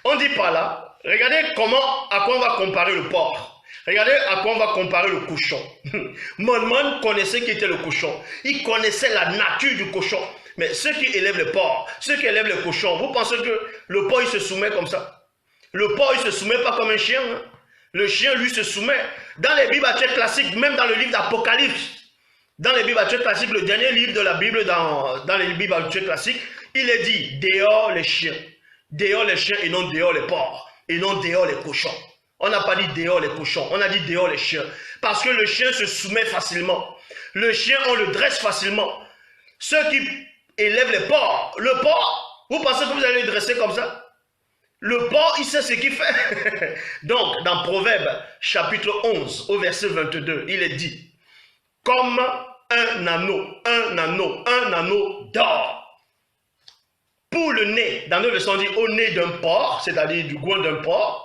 on dit par là, regardez à quoi on va comparer le porc. Regardez à quoi on va comparer le cochon. Mon connaissait qui était le cochon. Il connaissait la nature du cochon. Mais ceux qui élèvent les porcs, ceux qui élèvent les cochons, vous pensez que le porc il se soumet comme ça? Le porc il se soumet pas comme un chien. Hein? Le chien lui se soumet. Dans les Bibles classiques, même dans le livre d'Apocalypse, dans les Bibles classiques, le dernier livre de la Bible dans les Bibles classiques, il est dit dehors les chiens. Dehors les chiens et non dehors les porcs. Et non dehors les cochons. On n'a pas dit dehors les cochons, on a dit dehors les chiens. Parce que le chien se soumet facilement. Le chien, on le dresse facilement. Ceux qui élèvent les porcs, le porc, vous pensez que vous allez le dresser comme ça? Le porc, il sait ce qu'il fait. Donc, dans Proverbe, chapitre 11, au verset 22, il est dit, comme un anneau d'or. Pour le nez, dans notre version, on dit au nez d'un porc, c'est-à-dire du goin d'un porc,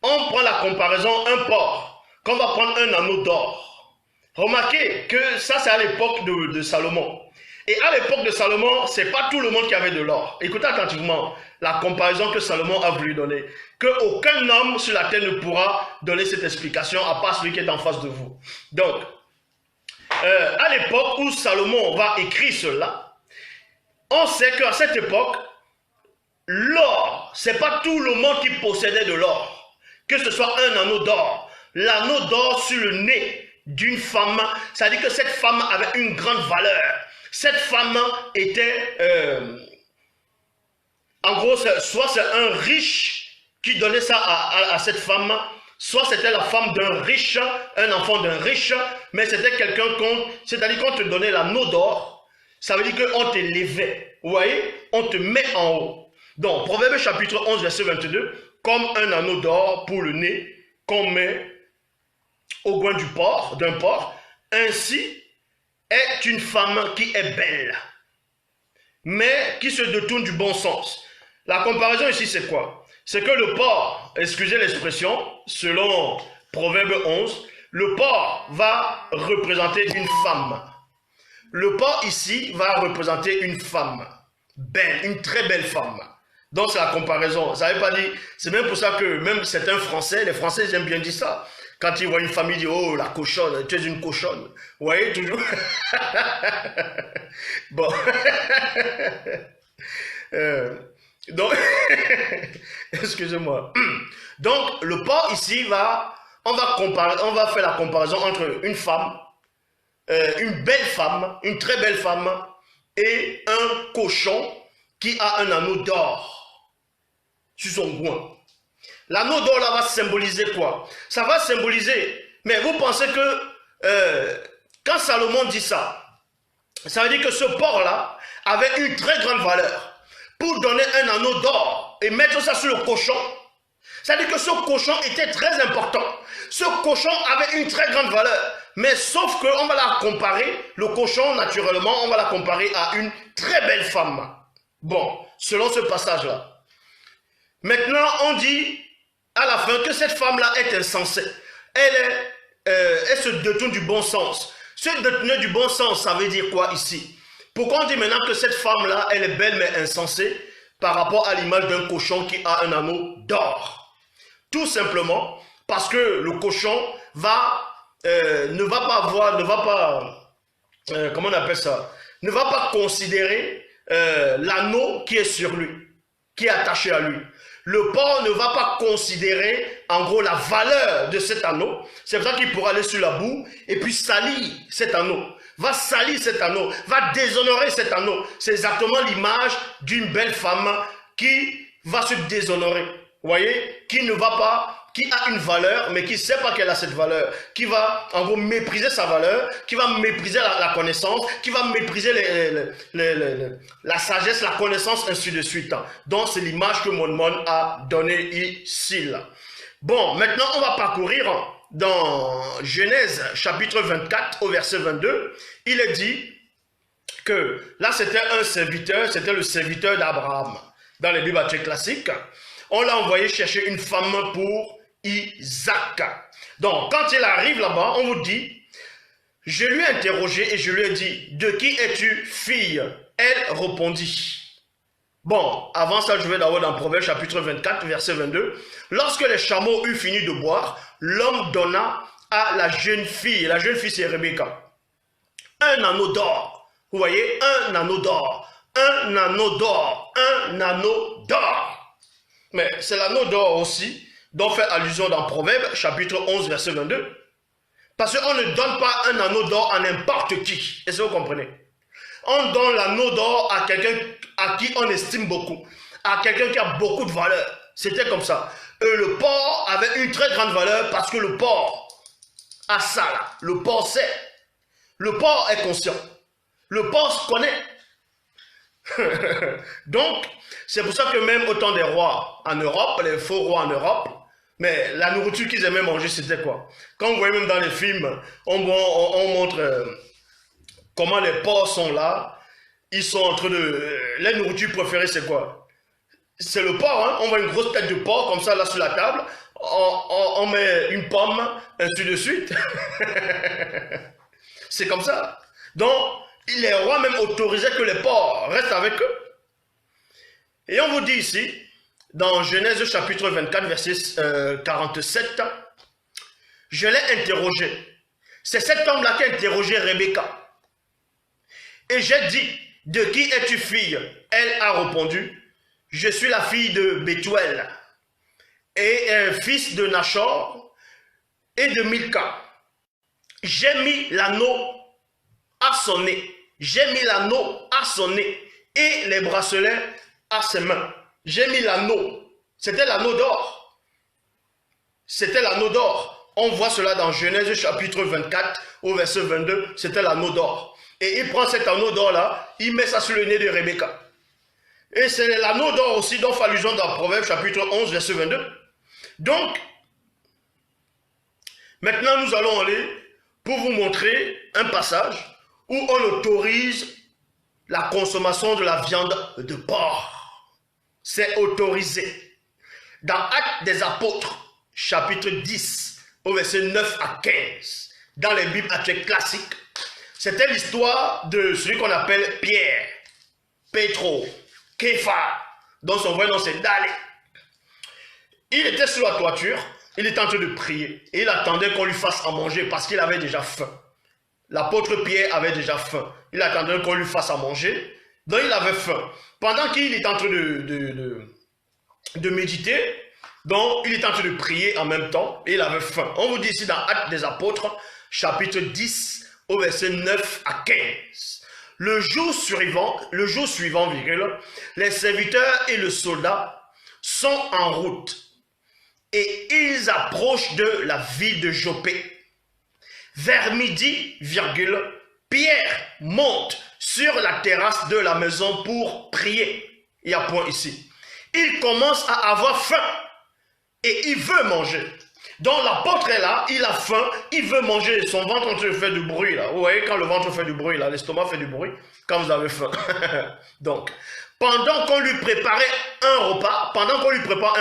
on prend la comparaison, un porc, qu'on va prendre un anneau d'or. Remarquez que ça, c'est à l'époque de Salomon. Et à l'époque de Salomon, ce n'est pas tout le monde qui avait de l'or. Écoutez attentivement la comparaison que Salomon a voulu donner. Qu'aucun homme sur la terre ne pourra donner cette explication, à part celui qui est en face de vous. Donc, à l'époque où Salomon va écrire cela, on sait qu'à cette époque, l'or, ce n'est pas tout le monde qui possédait de l'or. Que ce soit un anneau d'or. L'anneau d'or sur le nez d'une femme, ça veut dire que cette femme avait une grande valeur. Cette femme était, en gros, soit c'est un riche qui donnait ça à cette femme, soit c'était la femme d'un riche, un enfant d'un riche, mais c'était quelqu'un c'est-à-dire qu'on te donnait l'anneau d'or, ça veut dire qu'on t'élevait, vous voyez, on te met en haut. Donc, Proverbe chapitre 11, verset 22, comme un anneau d'or pour le nez qu'on met au coin d'un porc, ainsi est une femme qui est belle, mais qui se détourne du bon sens. La comparaison ici, c'est quoi? C'est que le porc, excusez l'expression, selon Proverbe 11, le porc va représenter une femme. Le porc ici va représenter une femme belle, une très belle femme. Donc c'est la comparaison. Ça veut pas dire, c'est même pour ça que même certains Français, les Français ils aiment bien dire ça. Quand ils voient une famille, ils disent, oh la cochonne, tu es une cochonne. Vous voyez toujours. Bon. Donc, excusez-moi. Donc le porc ici on va faire la comparaison entre une femme, une belle femme, une très belle femme et un cochon qui a un anneau d'or sur son goin. L'anneau d'or là va symboliser quoi? Ça va symboliser, mais vous pensez que quand Salomon dit ça, ça veut dire que ce porc là avait une très grande valeur. Pour donner un anneau d'or et mettre ça sur le cochon, ça veut dire que ce cochon était très important. Ce cochon avait une très grande valeur. Mais sauf qu'on va la comparer, le cochon naturellement, on va la comparer à une très belle femme. Bon, selon ce passage-là. Maintenant, on dit à la fin que cette femme-là est insensée. Elle se détourne du bon sens. Se détourner du bon sens, ça veut dire quoi ici? Pourquoi on dit maintenant que cette femme-là, elle est belle mais insensée par rapport à l'image d'un cochon qui a un anneau d'or? Tout simplement parce que le cochon ne va pas considérer l'anneau qui est sur lui, qui est attaché à lui. Le porc ne va pas considérer en gros la valeur de cet anneau. C'est pour ça qu'il pourra aller sur la boue et puis salir cet anneau. Va salir cet anneau, va déshonorer cet anneau. C'est exactement l'image d'une belle femme qui va se déshonorer. Vous voyez, qui a une valeur, mais qui ne sait pas qu'elle a cette valeur, qui va en gros mépriser sa valeur, qui va mépriser la connaissance, qui va mépriser la sagesse, la connaissance, ainsi de suite. Donc c'est l'image que Mon a donnée ici. Là. Bon, maintenant on va parcourir dans Genèse chapitre 24 au verset 22. Il est dit que là c'était un serviteur, c'était le serviteur d'Abraham. Dans les Bibles classiques, on l'a envoyé chercher une femme pour Isaac. Donc, quand il arrive là-bas, on vous dit, je lui ai interrogé et je lui ai dit, de qui es-tu fille? Elle répondit, Bon, avant ça, je vais d'abord dans Proverbe chapitre 24, verset 22. Lorsque les chameaux eurent fini de boire, l'homme donna à la jeune fille c'est Rebecca, un anneau d'or. Vous voyez, un anneau d'or, un anneau d'or, un anneau d'or. Mais c'est l'anneau d'or aussi dont fait allusion dans Proverbe chapitre 11, verset 22. Parce qu'on ne donne pas un anneau d'or à n'importe qui. Est-ce que vous comprenez? On donne l'anneau d'or à quelqu'un à qui on estime beaucoup, à quelqu'un qui a beaucoup de valeur. C'était comme ça. Le porc avait une très grande valeur parce que le porc a ça là. Le porc sait. Le porc est conscient. Le porc se connaît. Donc, c'est pour ça que même au temps des rois en Europe, les faux rois en Europe, mais la nourriture qu'ils aimaient manger, c'était quoi? Quand vous voyez même dans les films, on montre comment les porcs sont là. Ils sont en train de... La nourriture préférée, c'est quoi? C'est le porc, hein? On voit une grosse tête de porc comme ça, là, sur la table. On met une pomme, ainsi de suite. C'est comme ça. Donc, les rois même autorisaient que les porcs restent avec eux. Et on vous dit ici, dans Genèse chapitre 24, verset 47, je l'ai interrogé. C'est cet homme-là qui a interrogé Rebecca. Et j'ai dit, de qui es-tu fille? Elle a répondu, je suis la fille de Bethuel, et fils de Nachor et de Milka. J'ai mis l'anneau à son nez. J'ai mis l'anneau à son nez et les bracelets à ses mains. J'ai mis l'anneau. C'était l'anneau d'or. C'était l'anneau d'or. On voit cela dans Genèse chapitre 24 au verset 22. C'était l'anneau d'or. Et il prend cet anneau d'or là, il met ça sur le nez de Rebecca. Et c'est l'anneau d'or aussi dont fait allusion dans Proverbe chapitre 11 verset 22. Donc, maintenant nous allons aller pour vous montrer un passage où on autorise la consommation de la viande de porc. C'est autorisé. Dans Actes des Apôtres, chapitre 10, au verset 9 à 15, dans les Bibles actuelles classiques, c'était l'histoire de celui qu'on appelle Pierre, Pétro, Képha, dont son vrai nom c'est Dalé. Il était sur la toiture, il était en train de prier, et il attendait qu'on lui fasse à manger parce qu'il avait déjà faim. L'apôtre Pierre avait déjà faim. Il attendait qu'on lui fasse à manger, donc il avait faim. Pendant qu'il était en train de méditer, donc il était en train de prier en même temps, et il avait faim. On vous dit ici dans Actes des Apôtres, chapitre 10, au verset 9 à 15. Le jour suivant, les serviteurs et le soldat sont en route, et ils approchent de la ville de Joppé. Vers midi, Pierre monte sur la terrasse de la maison pour prier. Il y a point ici. Il commence à avoir faim et il veut manger. Donc l'apôtre est là, il a faim, il veut manger. Son ventre fait du bruit là. Vous voyez quand le ventre fait du bruit là, l'estomac fait du bruit quand vous avez faim. Donc, pendant qu'on lui préparait un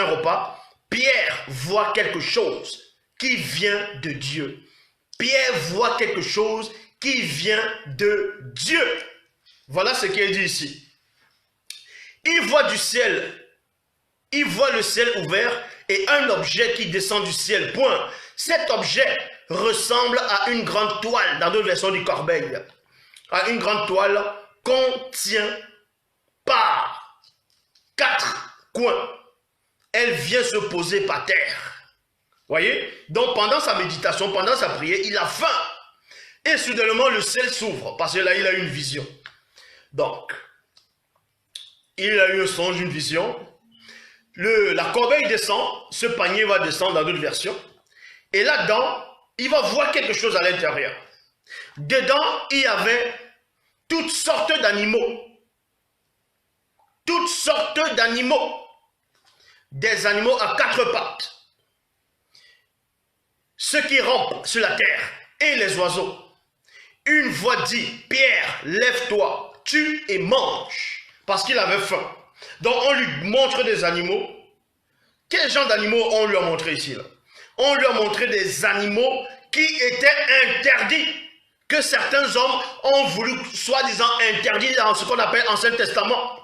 repas, Pierre voit quelque chose qui vient de Dieu. Pierre voit quelque chose qui vient de Dieu. Voilà ce qui est dit ici. Il voit du ciel. Il voit le ciel ouvert et un objet qui descend du ciel. Point. Cet objet ressemble à une grande toile, dans d'autres versions du Corbeil. À une grande toile qu'on tient par 4 coins. Elle vient se poser par terre. Voyez? Donc pendant sa méditation, pendant sa prière, il a faim. Et soudainement le ciel s'ouvre. Parce que là, il a une vision. Donc, il a eu un songe, une vision. La corbeille descend, ce panier va descendre dans d'autres versions. Et là-dedans, il va voir quelque chose à l'intérieur. Dedans, il y avait toutes sortes d'animaux. Toutes sortes d'animaux. Des animaux à 4 pattes. Ceux qui rampent sur la terre et les oiseaux. Une voix dit, Pierre, lève-toi, tue et mange. Parce qu'il avait faim. Donc on lui montre des animaux. Quel genre d'animaux on lui a montré ici là? On lui a montré des animaux qui étaient interdits. Que certains hommes ont voulu soi-disant interdire dans ce qu'on appelle Ancien Testament.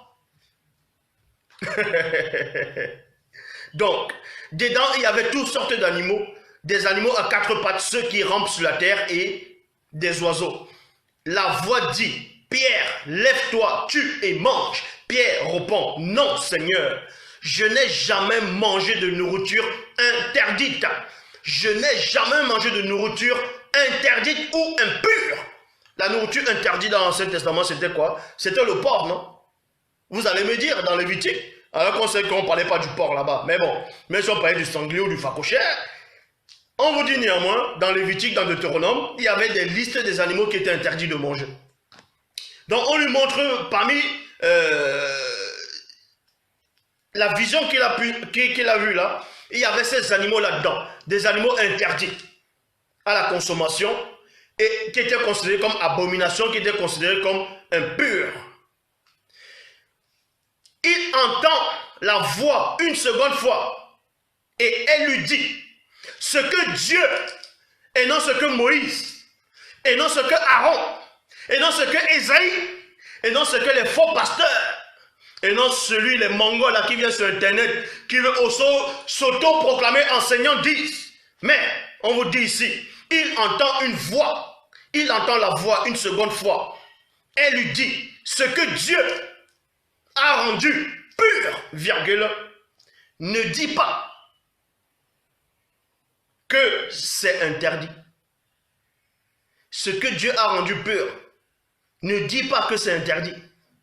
Donc, dedans, il y avait toutes sortes d'animaux. Des animaux à quatre pattes, ceux qui rampent sur la terre, et des oiseaux. La voix dit, Pierre, lève-toi, tue et mange. Pierre répond, non Seigneur, je n'ai jamais mangé de nourriture interdite. Je n'ai jamais mangé de nourriture interdite ou impure. La nourriture interdite dans l'Ancien Testament, c'était quoi? C'était le porc, non? Vous allez me dire, dans Lévitique, alors qu'on sait qu'on ne parlait pas du porc là-bas. Mais bon, même si on parlait du sanglier ou du phacochère, on vous dit néanmoins, dans Lévitique, dans Deutéronome, il y avait des listes des animaux qui étaient interdits de manger. Donc on lui montre parmi la vision qu'il a vue là, il y avait ces animaux là-dedans, des animaux interdits à la consommation et qui étaient considérés comme abomination, qui étaient considérés comme impurs. Il entend la voix une seconde fois et elle lui dit, ce que Dieu, et non ce que Moïse, et non ce que Aaron, et non ce que Ésaïe, et non ce que les faux pasteurs, et non celui, les Mongols là, qui viennent sur Internet, qui veulent s'auto-proclamer enseignants disent. Mais, on vous dit ici, il entend une voix, il entend la voix une seconde fois. Elle lui dit, ce que Dieu a rendu pur, virgule, ne dit pas que c'est interdit. Ce que Dieu a rendu pur, ne dis pas que c'est interdit.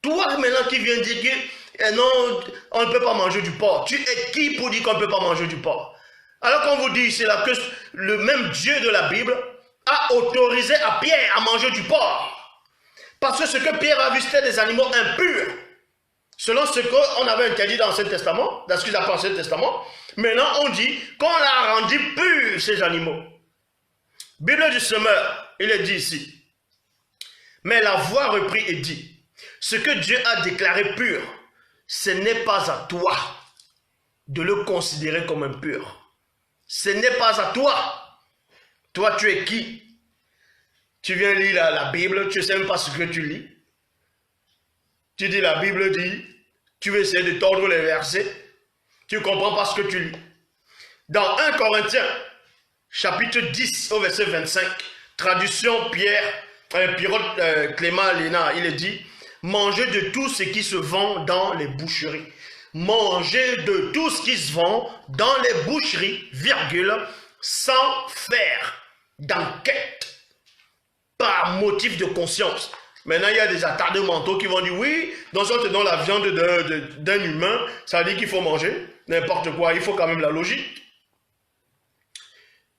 Toi maintenant qui viens dire que non, on ne peut pas manger du porc. Tu es qui pour dire qu'on ne peut pas manger du porc? Alors qu'on vous dit ici là que le même Dieu de la Bible a autorisé à Pierre à manger du porc. Parce que ce que Pierre a vu, c'était des animaux impurs. Selon ce qu'on avait interdit dans l'Ancien Testament, dans ce qu'ils appellent l'Ancien Testament, maintenant on dit qu'on a rendu purs ces animaux. Bible du semeur, il est dit ici. Mais la voix reprit et dit, ce que Dieu a déclaré pur, ce n'est pas à toi de le considérer comme impur. Ce n'est pas à toi. Toi, tu es qui? Tu viens lire la Bible, tu ne sais même pas ce que tu lis. Tu dis la Bible dit, tu veux essayer de tordre les versets, tu ne comprends pas ce que tu lis. Dans 1 Corinthiens, chapitre 10 au verset 25, traduction Clément Léna, il est dit, mangez de tout ce qui se vend dans les boucheries. Mangez de tout ce qui se vend dans les boucheries, virgule, sans faire d'enquête, par motif de conscience. Maintenant, il y a des attardés mentaux qui vont dire, oui, donc si on te donne la viande d'un humain, ça veut dire qu'il faut manger n'importe quoi, il faut quand même la logique.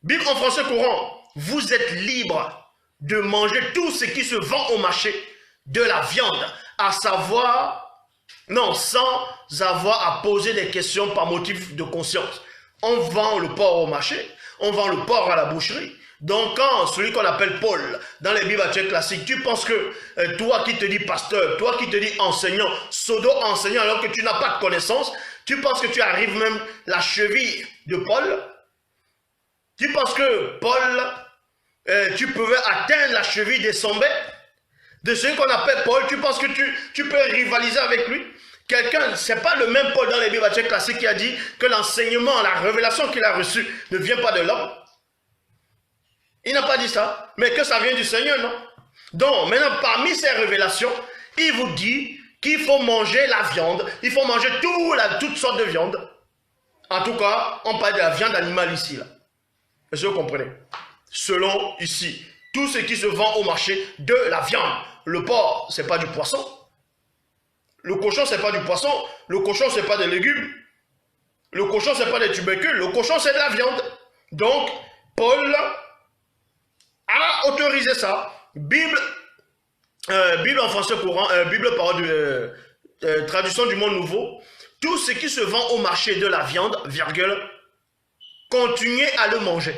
Bible en français courant, vous êtes libre de manger tout ce qui se vend au marché, de la viande, à savoir, non, sans avoir à poser des questions par motif de conscience. On vend le porc au marché, on vend le porc à la boucherie. Donc quand celui qu'on appelle Paul, dans les Bibles actuelles classiques, tu penses que toi qui te dis pasteur, toi qui te dis enseignant, pseudo-enseignant, alors que tu n'as pas de connaissance, tu penses que tu arrives même la cheville de Paul? Tu penses que Paul, tu pouvais atteindre la cheville des sombets? De celui qu'on appelle Paul, tu penses que tu peux rivaliser avec lui? Quelqu'un, c'est pas le même Paul dans les Bibles classiques qui a dit que l'enseignement, la révélation qu'il a reçue ne vient pas de l'homme. Il n'a pas dit ça, mais que ça vient du Seigneur, non? Donc, maintenant, parmi ces révélations, il vous dit qu'il faut manger la viande, il faut manger toutes sortes de viande. En tout cas, on parle de la viande animale ici, là. Est-ce que vous comprenez? Selon ici, tout ce qui se vend au marché de la viande. Le porc, ce n'est pas du poisson. Le cochon, ce n'est pas du poisson. Le cochon, ce n'est pas des légumes. Le cochon, ce n'est pas des tubercules. Le cochon, c'est de la viande. Donc, Paul a autorisé ça. Bible en français courant, Bible parole traduction du monde nouveau. Tout ce qui se vend au marché de la viande, virgule, continuez à le manger.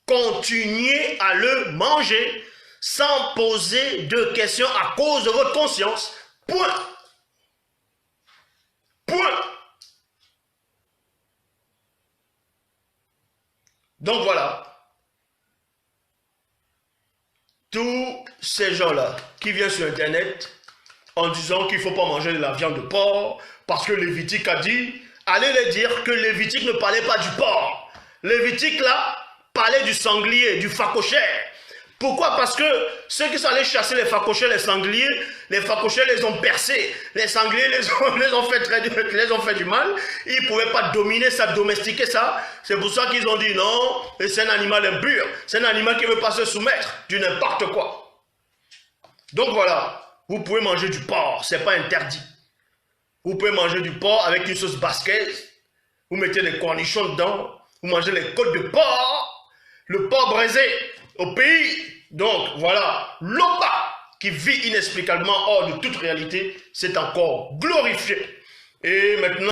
Continuez à le manger sans poser de questions à cause de votre conscience. Point. Point. Donc voilà. Tous ces gens-là qui viennent sur Internet, en disant qu'il ne faut pas manger de la viande de porc, parce que Lévitique a dit, allez les dire que Lévitique ne parlait pas du porc. Lévitique là, parlait du sanglier, du phacochère. Pourquoi? Parce que ceux qui sont allés chasser les phacochères, les sangliers les ont percés. Les sangliers les ont fait du mal. Ils ne pouvaient pas dominer ça, domestiquer ça. C'est pour ça qu'ils ont dit non, c'est un animal impur. C'est un animal qui ne veut pas se soumettre du n'importe quoi. Donc voilà, vous pouvez manger du porc, ce n'est pas interdit. Vous pouvez manger du porc avec une sauce basquaise. Vous mettez des cornichons dedans. Vous mangez les côtes de porc. Le porc braisé au pays. Donc voilà, l'Oba qui vit inexplicablement hors de toute réalité, c'est encore glorifié. Et maintenant,